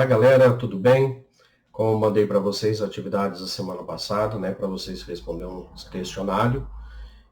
Olá, galera, tudo bem? Como eu mandei para vocês atividades da semana passada, né, para vocês responderem um questionário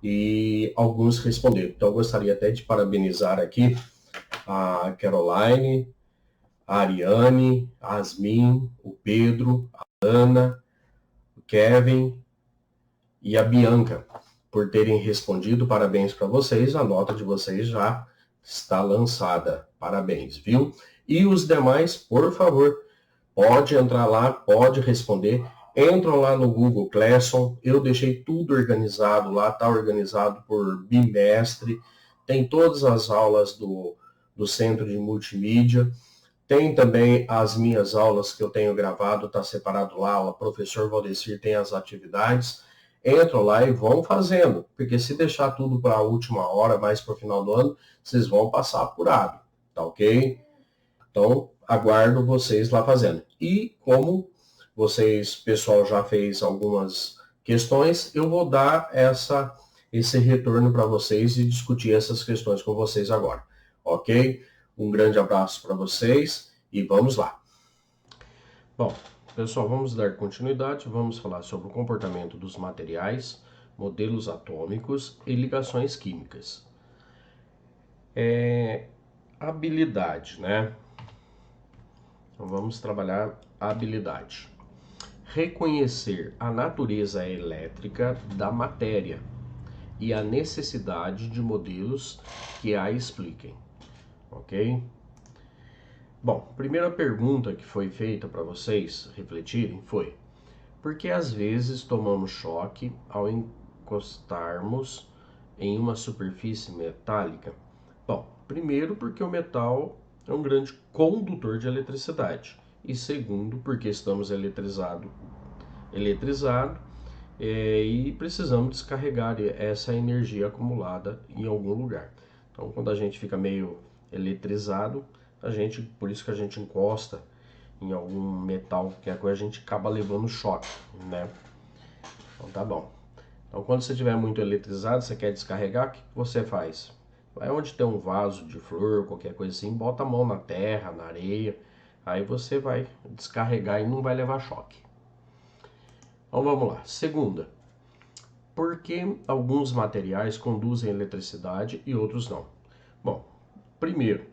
e alguns responderam. Então, eu gostaria até de parabenizar aqui a Caroline, a Ariane, a Asmin, o Pedro, a Ana, o Kevin e a Bianca por terem respondido. Parabéns para vocês, a nota de vocês já está lançada. Parabéns, viu? E os demais, por favor, pode entrar lá, pode responder. Entram lá no Google Classroom, eu deixei tudo organizado lá, está organizado por bimestre, tem todas as aulas do Centro de Multimídia, tem também as minhas aulas que eu tenho gravado, está separado lá, o professor Valdecir tem as atividades. Entram lá e vão fazendo, porque se deixar tudo para a última hora, mais para o final do ano, vocês vão passar apurado, tá ok? Então, aguardo vocês lá fazendo. E como vocês, pessoal, já fez algumas questões, eu vou dar esse retorno para vocês e discutir essas questões com vocês agora. Ok? Um grande abraço para vocês e vamos lá. Bom, pessoal, vamos dar continuidade. Vamos falar sobre o comportamento dos materiais, modelos atômicos e ligações químicas. Habilidade, né? Então vamos trabalhar a habilidade. Reconhecer a natureza elétrica da matéria e a necessidade de modelos que a expliquem, ok? Bom, primeira pergunta que foi feita para vocês refletirem foi: por que às vezes tomamos choque ao encostarmos em uma superfície metálica? Bom, primeiro porque o metal é um grande condutor de eletricidade. E segundo, porque estamos eletrizados e precisamos descarregar essa energia acumulada em algum lugar. Então, quando a gente fica meio eletrizado, por isso que a gente encosta em algum metal, que a gente acaba levando choque, né? Então tá bom. Então, quando você estiver muito eletrizado, você quer descarregar, o que você faz? Vai onde tem um vaso de flor, qualquer coisa assim, bota a mão na terra, na areia, aí você vai descarregar e não vai levar choque. Então vamos lá. Segunda, por que alguns materiais conduzem eletricidade e outros não? Bom, primeiro,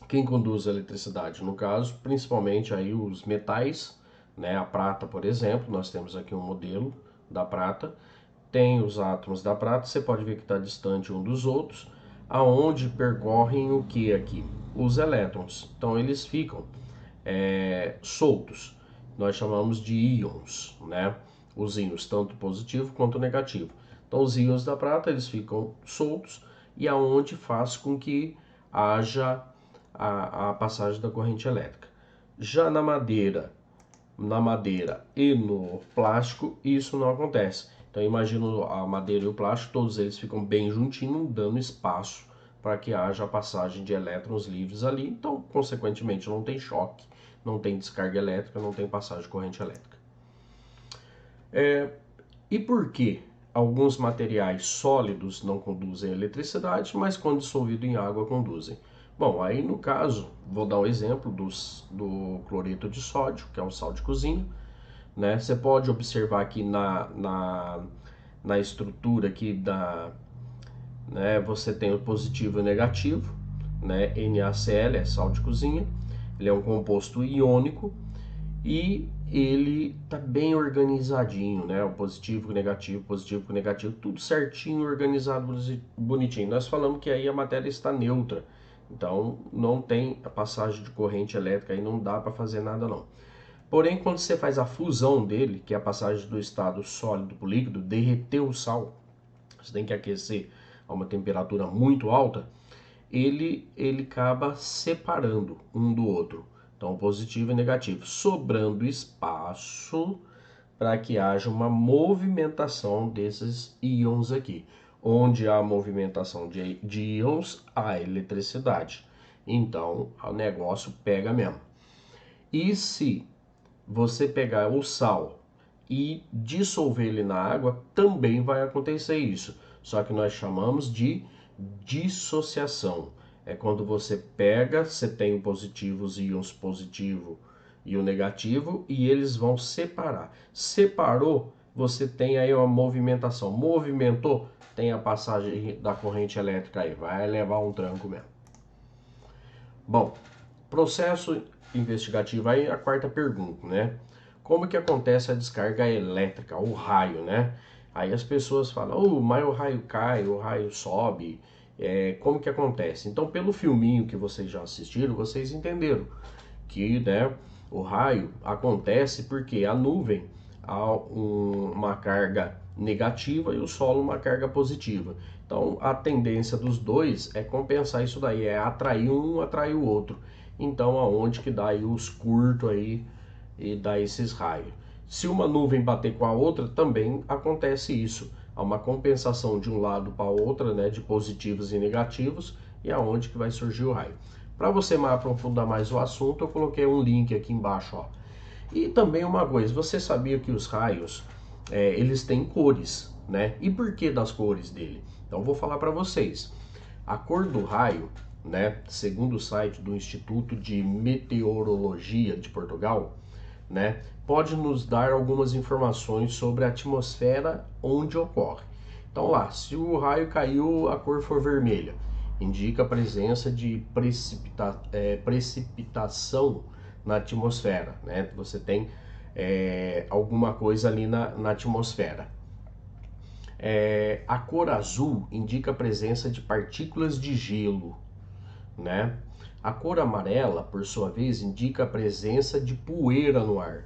quem conduz a eletricidade, no caso, principalmente aí os metais, né? A prata, por exemplo, nós temos aqui um modelo da prata, tem os átomos da prata, você pode ver que está distante um dos outros, aonde percorrem o que aqui? Os elétrons. Então eles ficam soltos. Nós chamamos de íons, né? Os íons, tanto positivo quanto negativo. Então os íons da prata eles ficam soltos e aonde faz com que haja a passagem da corrente elétrica. Já na madeira e no plástico, isso não acontece. Então imagina a madeira e o plástico, todos eles ficam bem juntinhos, dando espaço para que haja a passagem de elétrons livres ali. Então, consequentemente, não tem choque, não tem descarga elétrica, não tem passagem de corrente elétrica. E por que alguns materiais sólidos não conduzem eletricidade, mas quando dissolvido em água conduzem? Bom, aí no caso, vou dar um exemplo do cloreto de sódio, que é um sal de cozinha, né? Você pode observar aqui na estrutura aqui né, você tem o positivo e o negativo, né? NaCl é sal de cozinha, ele é um composto iônico e ele tá bem organizadinho, né? O positivo com o negativo, tudo certinho, organizado, bonitinho. Nós falamos que aí a matéria está neutra, então não tem a passagem de corrente elétrica, aí não dá para fazer nada não. Porém, quando você faz a fusão dele, que é a passagem do estado sólido para o líquido, derreter o sal, você tem que aquecer a uma temperatura muito alta, ele acaba separando um do outro. Então, positivo e negativo, sobrando espaço para que haja uma movimentação desses íons aqui. Onde há movimentação de íons, há eletricidade. Então, o negócio pega mesmo. E se você pegar o sal e dissolver ele na água, também vai acontecer isso. Só que nós chamamos de dissociação. É quando você pega, você tem o positivo, os íons positivo e o negativo, e eles vão separar. Separou, você tem aí uma movimentação. Movimentou, tem a passagem da corrente elétrica aí, vai levar um tranco mesmo. Bom, processo investigativo, aí a quarta pergunta, né? Como que acontece a descarga elétrica, o raio, né? Aí as pessoas falam, mas o raio cai, o raio sobe, como que acontece? Então, pelo filminho que vocês já assistiram, vocês entenderam que, né, o raio acontece porque a nuvem há uma carga negativa e o solo uma carga positiva. Então a tendência dos dois é compensar isso daí, é atrair um, atrair o outro. Então aonde que dá aí os curtos aí e dá esses raios. Se uma nuvem bater com a outra, também acontece isso. Há uma compensação de um lado para o outro, né, de positivos e negativos, e aonde que vai surgir o raio. Para você aprofundar mais o assunto, eu coloquei um link aqui embaixo, ó. E também uma coisa, você sabia que os raios, eles têm cores, né? E por que das cores dele? Então eu vou falar para vocês. A cor do raio, né, segundo o site do Instituto de Meteorologia de Portugal, né, pode nos dar algumas informações sobre a atmosfera onde ocorre. Então lá, se o raio caiu, a cor for vermelha, indica a presença de precipitação na atmosfera, né? Você tem alguma coisa ali na atmosfera. A cor azul indica a presença de partículas de gelo, né? A cor amarela, por sua vez, indica a presença de poeira no ar,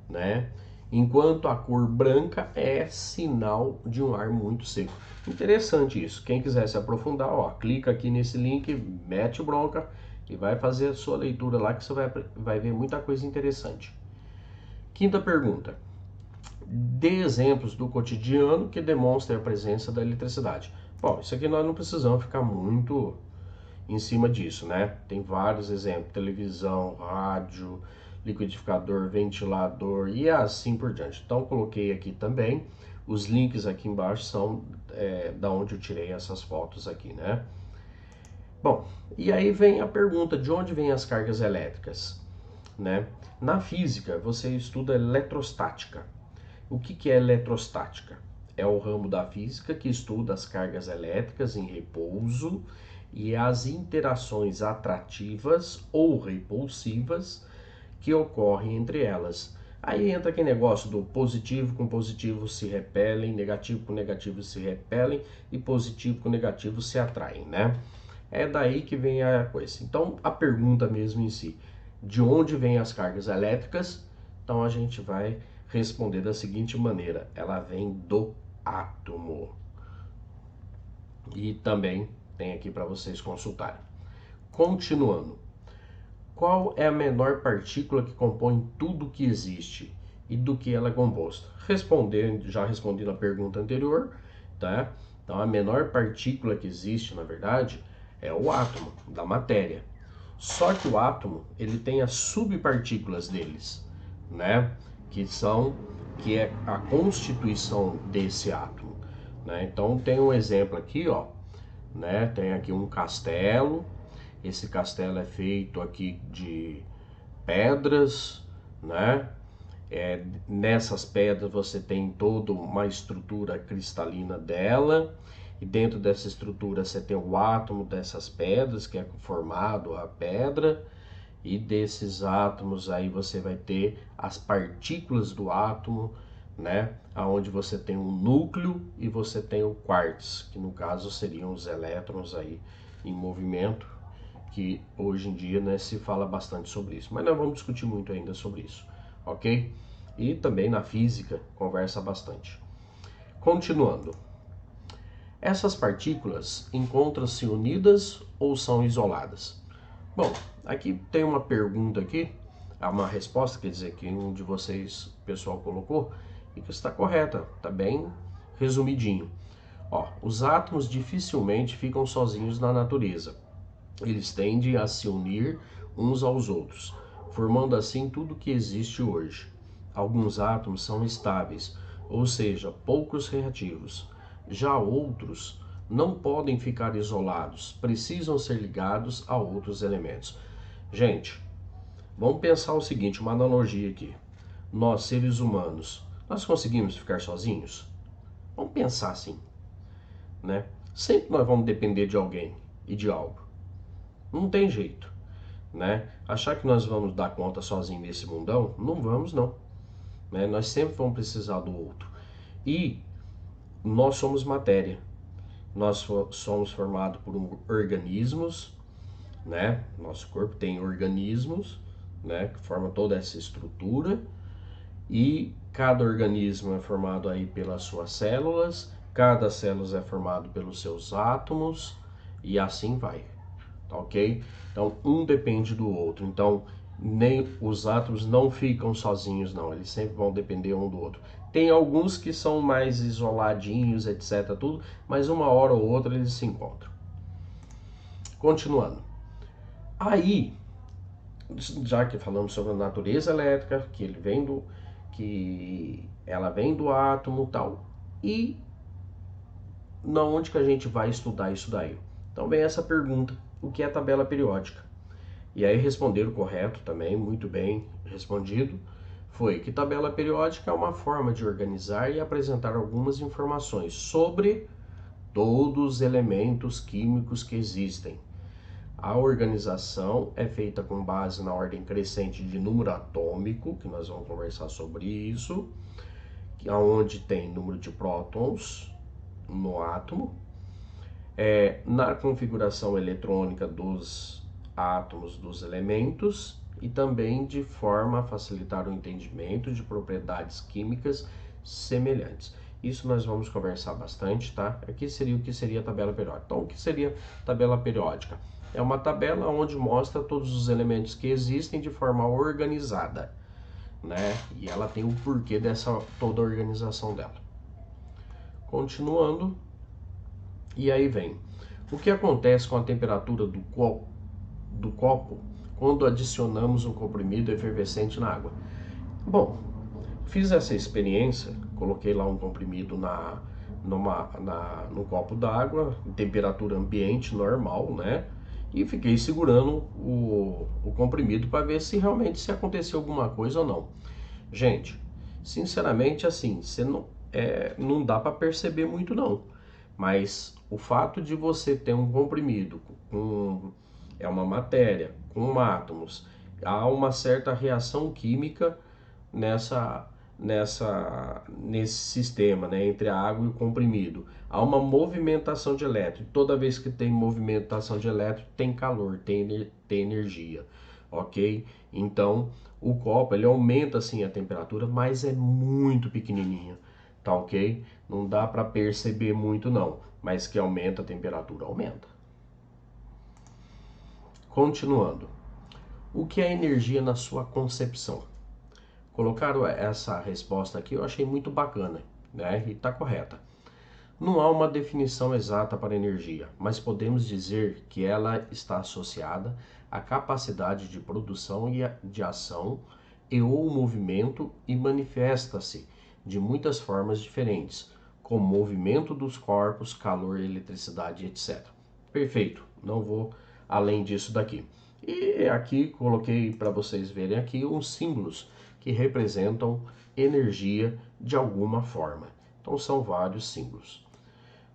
né? Enquanto a cor branca é sinal de um ar muito seco. Interessante isso. Quem quiser se aprofundar, ó, clica aqui nesse link, mete bronca e vai fazer a sua leitura lá que você vai ver muita coisa interessante. Quinta pergunta. Dê exemplos do cotidiano que demonstrem a presença da eletricidade. Bom, isso aqui nós não precisamos ficar muito em cima disso, né? Tem vários exemplos: televisão, rádio, liquidificador, ventilador e assim por diante. Então coloquei aqui também. Os links aqui embaixo são da onde eu tirei essas fotos aqui, né? Bom, e aí vem a pergunta: de onde vêm as cargas elétricas, né? Na física você estuda eletrostática. O que é eletrostática? É o ramo da física que estuda as cargas elétricas em repouso e as interações atrativas ou repulsivas que ocorrem entre elas. Aí entra aquele negócio do positivo com positivo se repelem, negativo com negativo se repelem e positivo com negativo se atraem, né? É daí que vem a coisa. Então a pergunta mesmo em si, de onde vêm as cargas elétricas? Então a gente vai responder da seguinte maneira: ela vem do átomo. E também tem aqui para vocês consultarem. Continuando. Qual é a menor partícula que compõe tudo que existe e do que ela é composta? Já respondi na pergunta anterior, tá? Então a menor partícula que existe, na verdade, é o átomo da matéria. Só que o átomo, ele tem as subpartículas deles, né? Que é a constituição desse átomo, né? Então tem um exemplo aqui, ó, né? Tem aqui um castelo. Esse castelo é feito aqui de pedras, né? Nessas pedras você tem toda uma estrutura cristalina dela, e dentro dessa estrutura você tem o átomo dessas pedras, que é formado a pedra, e desses átomos aí você vai ter as partículas do átomo, né? Aonde você tem um núcleo e você tem o quarks, que no caso seriam os elétrons aí em movimento, que hoje em dia, né, se fala bastante sobre isso, mas nós vamos discutir muito ainda sobre isso, ok? E também na física conversa bastante. Continuando. Essas partículas encontram-se unidas ou são isoladas? Bom, aqui tem uma pergunta aqui, uma resposta, quer dizer, que um de vocês, o pessoal, colocou, e que está correta, está bem resumidinho. Ó, os átomos dificilmente ficam sozinhos na natureza. Eles tendem a se unir uns aos outros, formando assim tudo que existe hoje. Alguns átomos são estáveis, ou seja, poucos reativos. Já outros não podem ficar isolados, precisam ser ligados a outros elementos. Gente, Vamos pensar o seguinte, uma analogia aqui. Nós, seres humanos, nós conseguimos ficar sozinhos? Vamos pensar assim, né? Sempre nós vamos depender de alguém e de algo. Não tem jeito, né? Achar que nós vamos dar conta sozinho nesse mundão, não vamos não, né? Nós sempre vamos precisar do outro. E nós somos matéria. Nós somos formados por organismos, né? Nosso corpo tem organismos, né, que formam toda essa estrutura, e cada organismo é formado aí pelas suas células, cada célula é formado pelos seus átomos e assim vai, tá ok? Então um depende do outro, então nem os átomos não ficam sozinhos não, eles sempre vão depender um do outro. Tem alguns que são mais isoladinhos, etc, tudo, mas uma hora ou outra eles se encontram. Continuando. Aí, já que falamos sobre a natureza elétrica, que ela vem do átomo, tal, e na onde que a gente vai estudar isso daí? Então vem essa pergunta, o que é tabela periódica? E aí responderam correto também, muito bem respondido, foi que tabela periódica é uma forma de organizar e apresentar algumas informações sobre todos os elementos químicos que existem. A organização é feita com base na ordem crescente de número atômico, que nós vamos conversar sobre isso, onde tem número de prótons no átomo, na configuração eletrônica dos átomos dos elementos e também de forma a facilitar o entendimento de propriedades químicas semelhantes. Isso nós vamos conversar bastante, tá? Aqui seria o que seria a tabela periódica. Então, o que seria tabela periódica? É uma tabela onde mostra todos os elementos que existem de forma organizada, né? E ela tem o porquê dessa toda a organização dela. Continuando, e aí vem. O que acontece com a temperatura do copo quando adicionamos um comprimido efervescente na água? Bom, fiz essa experiência, coloquei lá um comprimido no copo d'água, em temperatura ambiente normal, né? E fiquei segurando o comprimido para ver se realmente se aconteceu alguma coisa ou não. Gente, sinceramente, assim, não dá para perceber muito não. Mas o fato de você ter um comprimido é uma matéria com átomos, há uma certa reação química nesse sistema, né, entre a água e o comprimido. Há uma movimentação de elétron. Toda vez que tem movimentação de elétron, tem calor, tem energia, ok? Então, o copo ele aumenta assim a temperatura, mas é muito pequenininho, tá ok? Não dá para perceber muito não, mas que aumenta a temperatura, aumenta. Continuando. O que é energia na sua concepção? Colocaram essa resposta aqui, eu achei muito bacana, né? E está correta. Não há uma definição exata para energia, mas podemos dizer que ela está associada à capacidade de produção e de ação e ou movimento e manifesta-se de muitas formas diferentes, como movimento dos corpos, calor, eletricidade, etc. Perfeito, não vou além disso daqui. E aqui coloquei para vocês verem aqui uns símbolos que representam energia de alguma forma. Então são vários símbolos.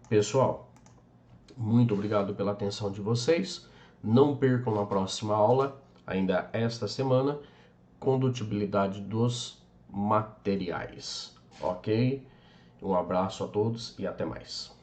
Pessoal, muito obrigado pela atenção de vocês. Não percam na próxima aula, ainda esta semana, condutibilidade dos materiais. Ok? Um abraço a todos e até mais.